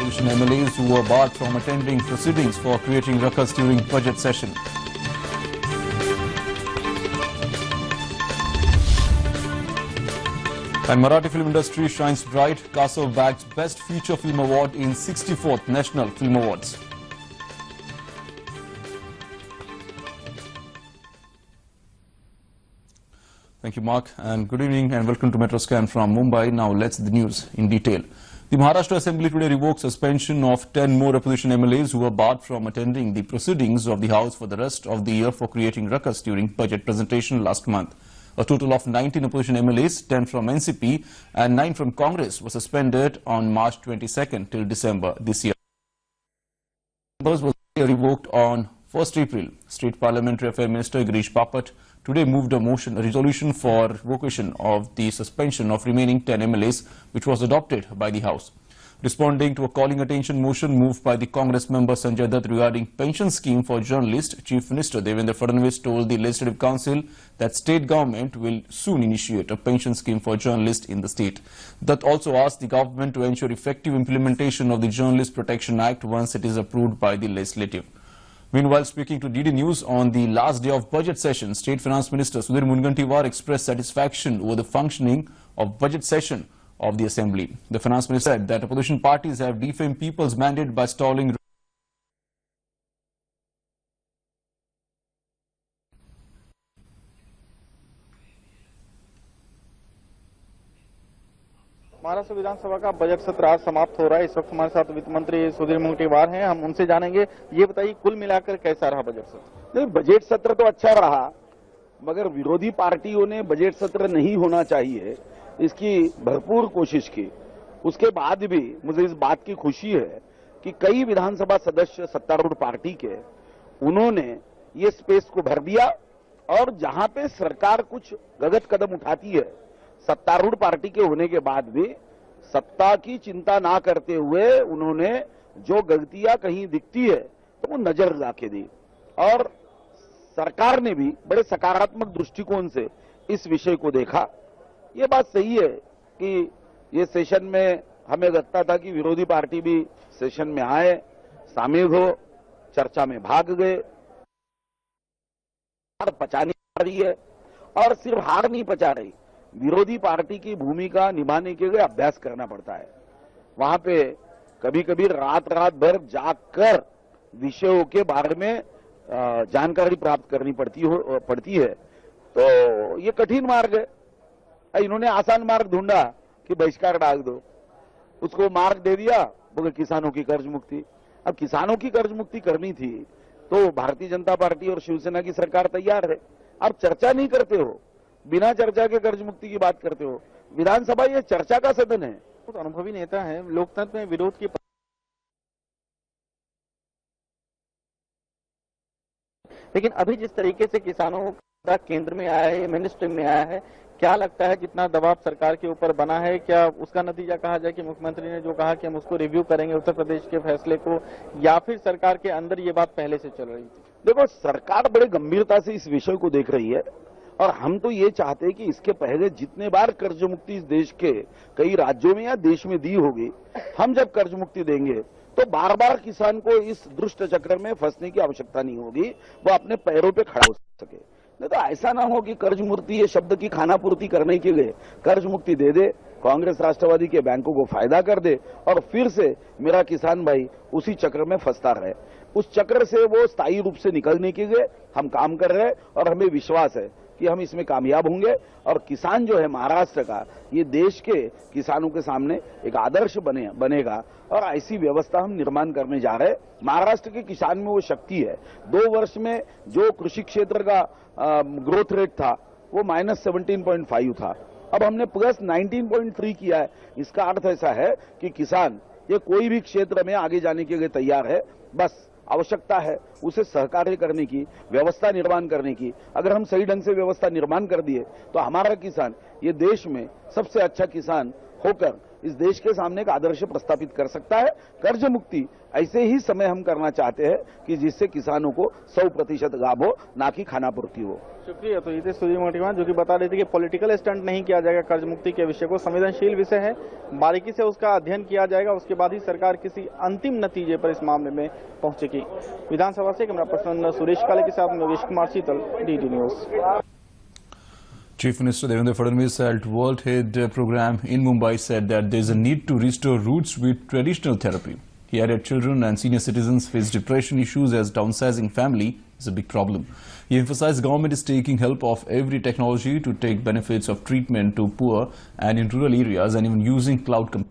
opposition MLAs who were barred from attending proceedings for creating ruckus during budget session. And Marathi film industry shines bright. Kasov bags Best Feature Film Award in 64th National Film Awards. Thank you, Mark, and good evening and welcome to Metroscan from Mumbai. Now let's see the news in detail. The Maharashtra Assembly today revoked suspension of 10 more opposition MLAs who were barred from attending the proceedings of the House for the rest of the year for creating ruckus during budget presentation last month. A total of 19 opposition MLAs, 10 from NCP and 9 from Congress, were suspended on March 22nd till December this year. Members were revoked on 1st April. State Parliamentary Affairs Minister Girish Bapat today moved a resolution for revocation of the suspension of remaining 10 MLAs, which was adopted by the House. Responding to a calling attention motion moved by the Congress member Sanjay Dutt regarding pension scheme for journalists, Chief Minister Devendra Fadnavis told the Legislative Council that state government will soon initiate a pension scheme for journalists in the state. Dutt also asked the government to ensure effective implementation of the Journalist Protection Act once it is approved by the legislative. Meanwhile, speaking to DD News on the last day of budget session, State Finance Minister Sudhir Mungantiwar expressed satisfaction over the functioning of budget session of the Assembly. The Finance Minister said that opposition parties have defamed people's mandate by stalling. Maharashtra विधानसभा का budget सत्र आज समाप्त हो रहा है। इस वक्त हमारे साथ वित्त मंत्री सुधीर मुंगटीवार हैं। हम उनसे जानेंगे, ये बताइए कुल मिलाकर कैसा रहा बजट सत्र? नहीं, बजट सत्र तो अच्छा रहा, मगर विरोधी पार्टियों ने बजट सत्र नहीं होना चाहिए इसकी भरपूर कोशिश की। उसके बाद भी मुझे इस बात की खुशी है कि कई विधानसभा सदस्य सत्तारूढ़ पार्टी के उन्होंने ये स्पेस को भर दिया और जहां पे सरकार कुछ गलत कदम उठाती है, सत्तारूढ़ पार्टी के होने के बाद भी सत्ता की चिंता ना करते हुए उन्होंने जो गलतियां कहीं दिखती है तो वो नजर ला के दी और सरकार ने भी बड़े सकारात्मक दृष्टिकोण से इस विषय को देखा। ये बात सही है कि ये सेशन में हमें लगता था कि विरोधी पार्टी भी सेशन में आए, शामिल हो, चर्चा में भाग गए। हार पचा नहीं पा रही है और सिर्फ हार नहीं पचा रही, विरोधी पार्टी की भूमिका निभाने के लिए अभ्यास करना पड़ता है। वहां पे कभी कभी रात भर जागकर विषयों के बारे में जानकारी प्राप्त करनी पड़ती है। तो ये कठिन मार्ग है। इन्होंने आसान मार्ग ढूंढा कि बहिष्कार डाल दो, उसको मार्ग दे दिया, बोले किसानों की कर्ज मुक्ति। अब किसानों की कर्ज मुक्ति करनी थी तो भारतीय जनता पार्टी और शिवसेना की सरकार तैयार है। अब चर्चा नहीं करते हो, बिना चर्चा के कर्ज मुक्ति की बात करते हो। विधानसभा ये चर्चा का सदन है। तो अनुभवी नेता है, लोकतंत्र में विरोध की, लेकिन अभी जिस तरीके से किसानों का केंद्र में आया है, मेन स्ट्रीम में आया है, क्या लगता है जितना दबाव सरकार के ऊपर बना है, क्या उसका नतीजा कहा जाए कि मुख्यमंत्री ने जो कहा कि हम उसको रिव्यू करेंगे उत्तर प्रदेश के फैसले को, या फिर सरकार के अंदर ये बात पहले से चल रही थी? देखो, सरकार बड़े गंभीरता से इस विषय को देख रही है और हम तो ये चाहते हैं कि इसके पहले जितने बार कर्ज मुक्ति इस देश के कई राज्यों में या देश में दी होगी, हम जब कर्ज मुक्ति देंगे तो बार बार किसान को इस दुष्ट चक्र में फंसने की आवश्यकता नहीं होगी, वो अपने पैरों पे खड़ा हो सके। नहीं तो ऐसा ना हो कि कर्ज मुक्ति ये शब्द की खानापूर्ति करने के लिए कर्ज मुक्ति दे दे, कांग्रेस राष्ट्रवादी के बैंकों को फायदा कर दे और फिर से मेरा किसान भाई उसी चक्र में फंसता रहे। उस चक्र से वो स्थायी रूप से निकलने के लिए हम काम कर रहे हैं और हमें विश्वास है कि हम इसमें कामयाब होंगे और किसान जो है महाराष्ट्र का, ये देश के किसानों के सामने एक आदर्श बनेगा और ऐसी व्यवस्था हम निर्माण करने जा रहे हैं। महाराष्ट्र के किसान में वो शक्ति है। 2 वर्ष में जो कृषि क्षेत्र का ग्रोथ रेट था वो -17.5 था, अब हमने +19.3 किया है। इसका अर्थ ऐसा है कि किसान ये कोई भी क्षेत्र में आगे जाने के लिए तैयार है, बस आवश्यकता है उसे सहकार्य करने की, व्यवस्था निर्माण करने की। अगर हम सही ढंग से व्यवस्था निर्माण कर दिए तो हमारा किसान ये देश में सबसे अच्छा किसान होकर इस देश के सामने एक आदर्श प्रस्तापित कर सकता है। कर्ज मुक्ति ऐसे ही समय हम करना चाहते हैं कि जिससे किसानों को 100% लाभ हो, ना कि खानापूर्ति हो। शुक्रिया। तो ये थे सूर्यमणिमान जो कि बता रहे थे कि पॉलिटिकल स्टंट नहीं किया जाएगा, कर्ज मुक्ति के विषय को संवेदनशील विषय है, बारीकी से उसका अध्ययन किया जाएगा, उसके बाद ही सरकार किसी अंतिम नतीजे पर इस मामले में पहुंचेगी। विधानसभा से कैमरा पर्सन सुरेश काले के साथ योगेश कुमार शीतल, DD news. Chief Minister Devendra Fadnavis at World Head program in Mumbai said that there is a need to restore roots with traditional therapy. He added children and senior citizens face depression issues as downsizing family is a big problem. He emphasized government is taking help of every technology to take benefits of treatment to poor and in rural areas and even using cloud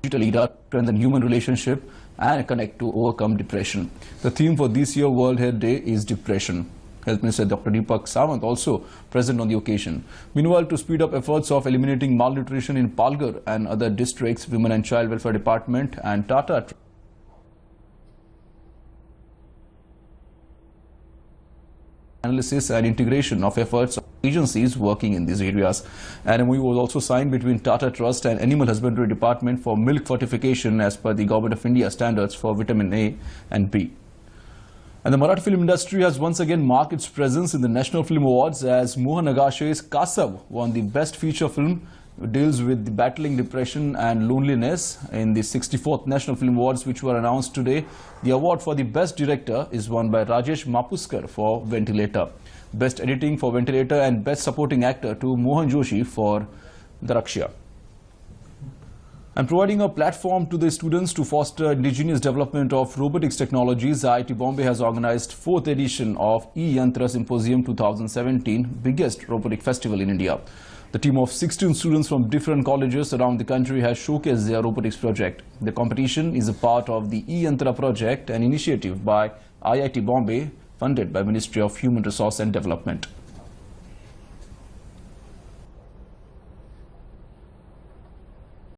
digital data to strengthen human relationship and connect to overcome depression. The theme for this year World Head Day is depression. Health Minister Dr. Deepak Sawant also present on the occasion. Meanwhile, to speed up efforts of eliminating malnutrition in Palghar and other districts, Women and Child Welfare Department and Tata analysis and integration of efforts of agencies working in these areas. An MOU was also signed between Tata Trust and Animal Husbandry Department for milk fortification as per the Government of India standards for vitamin A and B. And the Marathi film industry has once again marked its presence in the National Film Awards as Mohan Agashe's Kasav won the Best Feature Film. It deals with the battling depression and loneliness in the 64th National Film Awards, which were announced today. The award for the Best Director is won by Rajesh Mapuskar for Ventilator. Best Editing for Ventilator and Best Supporting Actor to Mohan Joshi for Daraksha. And providing a platform to the students to foster indigenous development of robotics technologies, IIT Bombay has organized 4th edition of E-Yantra Symposium 2017, biggest robotic festival in India. The team of 16 students from different colleges around the country has showcased their robotics project. The competition is a part of the E-Yantra project, an initiative by IIT Bombay funded by Ministry of Human Resource and Development.